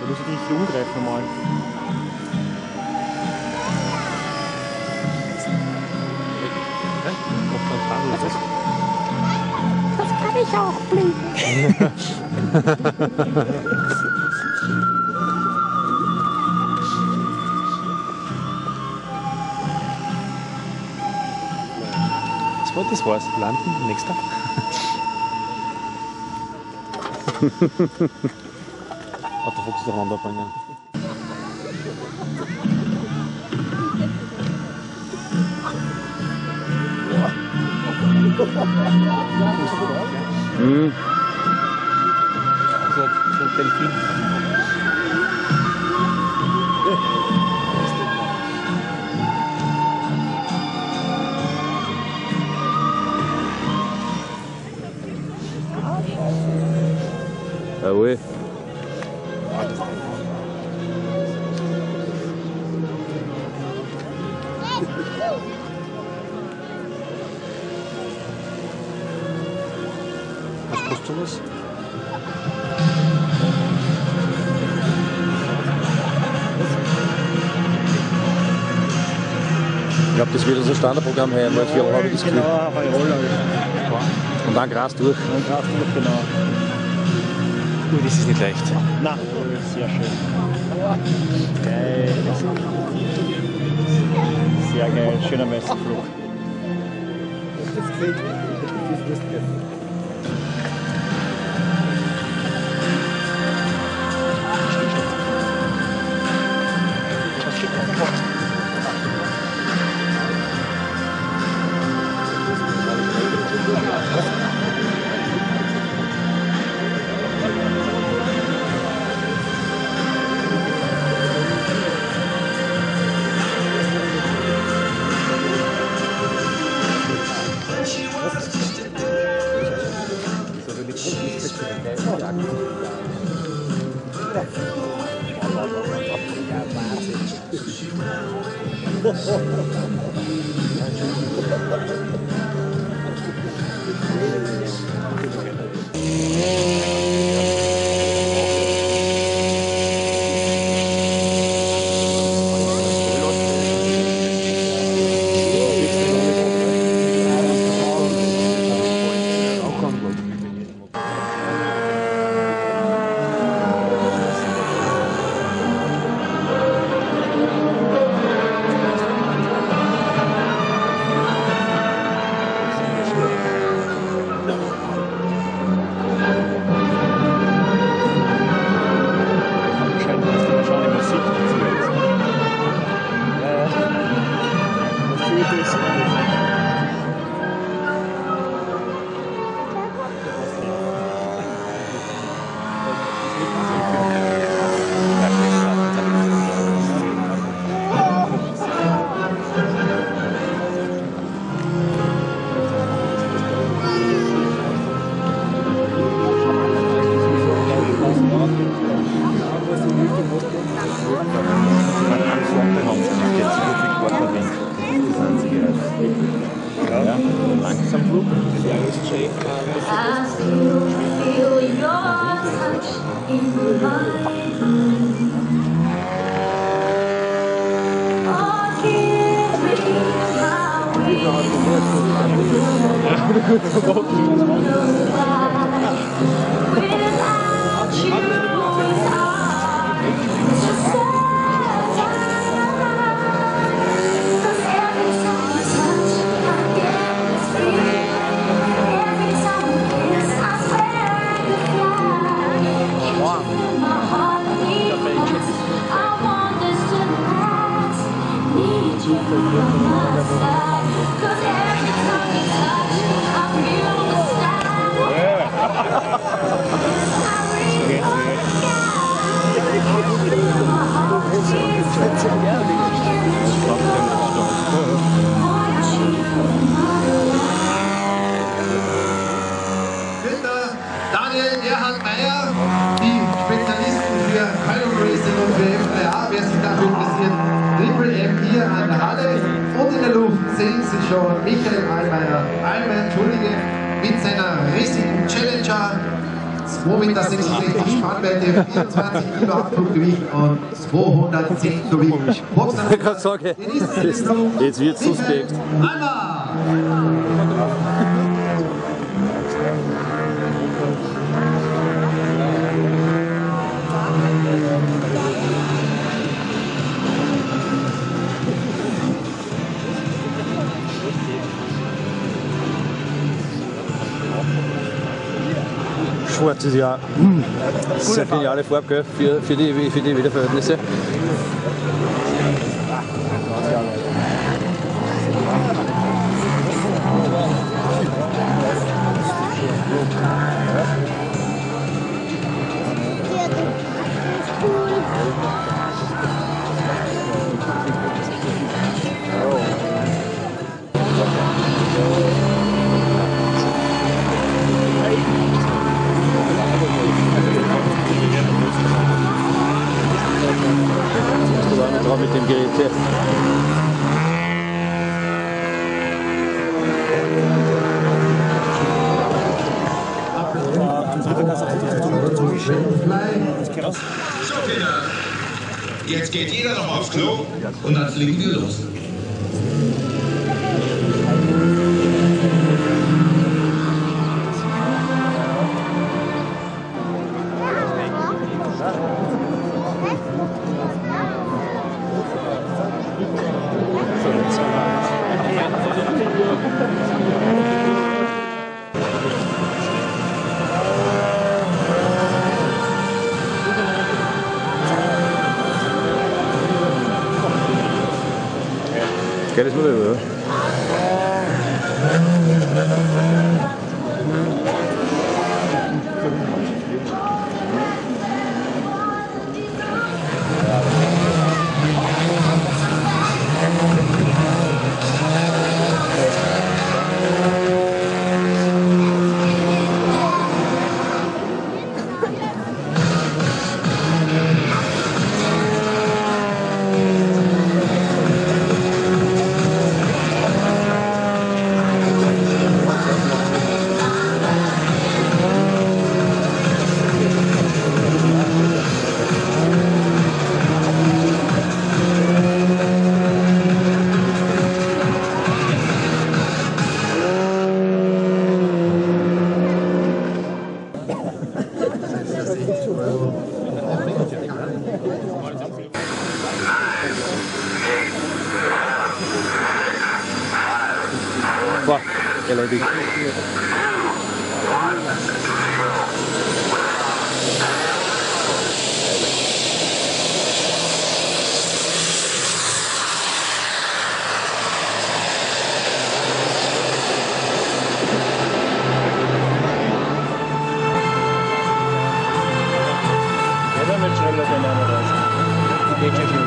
Da muss ich dich umgreifen mal. Das kann ich auch fliegen. Das war's. Landen, nächster. Autofokus durcheinander bringen. So ein Delfin. Jawohl. Was kostet sowas? Ich glaube, das wird unser Standardprogramm her, weil wir haben das Gefühl. Genau, bei Roller. Und dann Gras durch. Und Gras durch, genau. Ui, das ist nicht leicht. Na, sehr schön. Geil. Sehr geil, schöner Messerflug. Daniel Erhard Meyer, die Spezialisten für Color Racing und für F3A, wer sich dafür interessiert, Triple M hier an der Halle. Und in der Luft sehen Sie schon Michael Allmeier, mit seiner riesigen Challenger 2,66 Meter Spannweite, 24 Kilo Abfluggewicht und 210 Gewicht. Ich kann sagen, jetzt wird es suspekt. Alma! Schwarz ist ja sehr geniale Farbe, gell, für die Wetterverhältnisse. Mit dem Gerät hier. So, Kinder, jetzt geht jeder noch aufs Klo und dann fliegen wir los. Geiles Modell, oder? Boah, erledigt. Ja, dann wird schneller der Name raus. Die geht schon viel.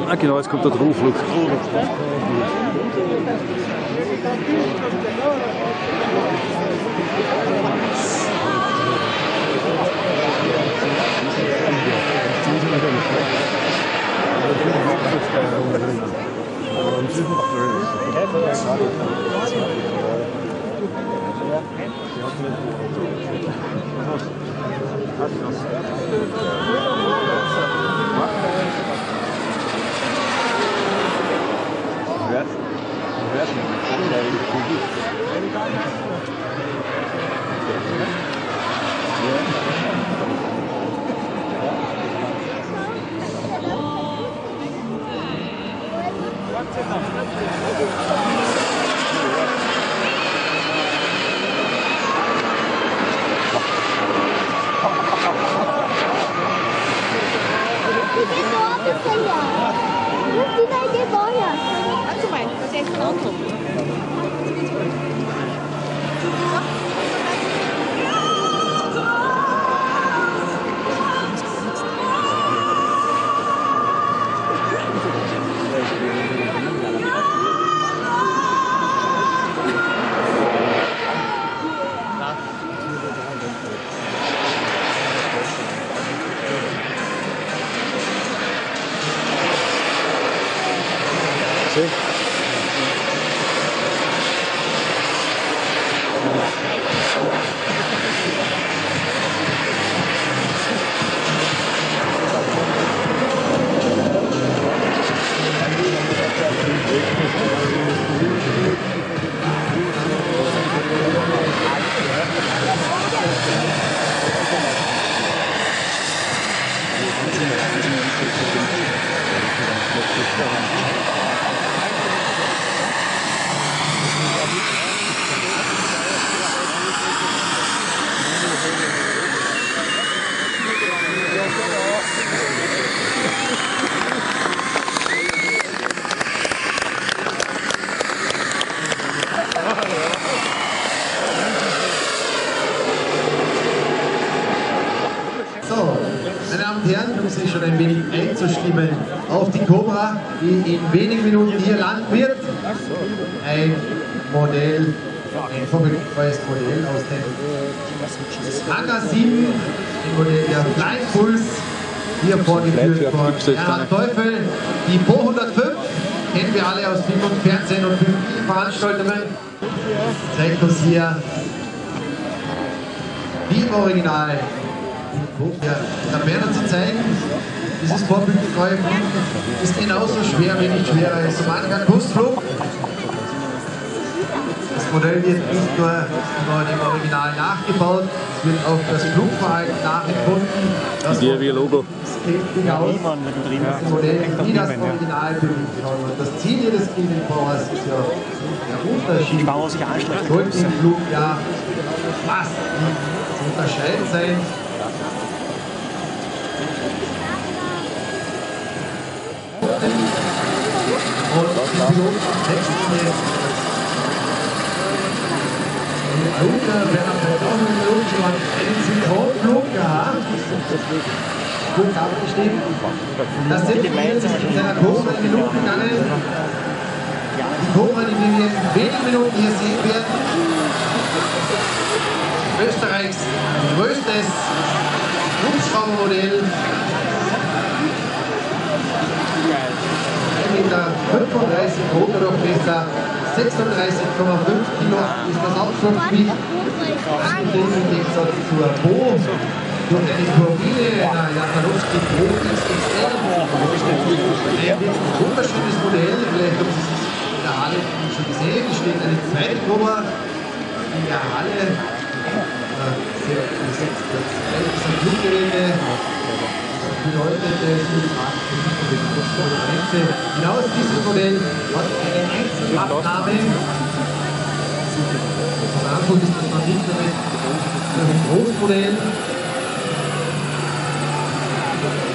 Ah, genau, jetzt kommt der Drohnenflug. Warte mal, das ist echt ein Auto. So, meine Damen und Herren, um sich schon ein wenig einzustimmen auf die Cobra, die in wenigen Minuten hier landen wird. Ein Modell, ein vorbildungsvolles Modell aus dem Hangar 7, ein Modell der Flying Pulse, hier vorgeführt von Erhard Teufel. Die Bo 105 kennen wir alle aus Film und Fernsehen und Veranstaltungen. Zeigt uns hier wie im Original der Berner zu zeigen. Dieses vorbildliche ist genauso schwer, wenn nicht schwerer als so mancher Kunstflug. Das Modell wird nicht nur dem Original nachgebaut, es wird auch das Flugverhalten nachempfunden. Das Wie ein Logo. sieht aus, das Modell wie das Original bewegt kann. Und das Ziel jedes Kindenbauers ist ja der Unterschied. Sollte im Flug ja fast zu unterscheiden sein. Und die Piloten texten jetzt Werner Feld auch mit Piloten einen Synchronflug gehabt. Gut abgestiegen. Das sind wir jetzt in seiner Cobra in die Luft gegangen. Die Cobra, die wir in wenigen Minuten hier sehen werden. Österreichs größtes Hubschraubermodell. 1,35 Meter Rotordurchmesser, 36,5 Kilo ist das Abfluggewicht. Im Gegensatz zur Bo durch eine Turbine, einer Jakalowski Bo XXL. Ein wunderschönes Modell, vielleicht haben Sie es in der Halle schon gesehen. Es steht eine zweite Cobra in der Halle. Das Fluggeräte. Bedeutet, genau dieses Modell hat eine Einzelabnahme. Am Anfang ist das noch nicht damit ein Großmodell.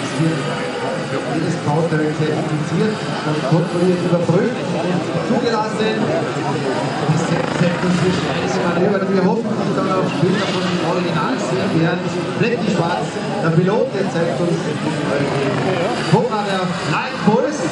Es wird jedes Bauteil zertifiziert und kontrolliert überprüft und zugelassen. Das sämtliche Schweißmanöver, die wir hoffentlich dann auch später von dem Original sehen werden. Flecky schwarz, der Pilot, der zeigt uns Cobra, der Light Pulse.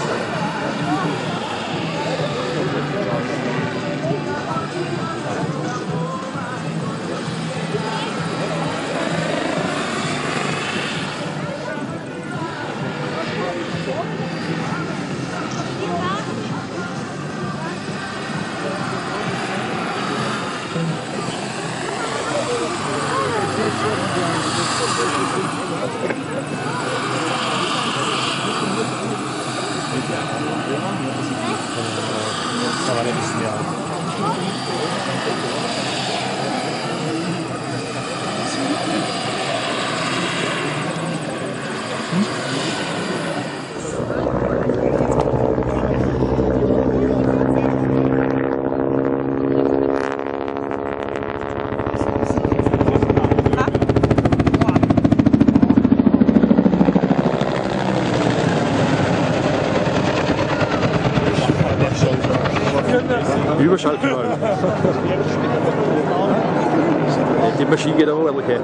Aber das ist ja. Überschalten mal. Die Maschine geht auch ordentlich.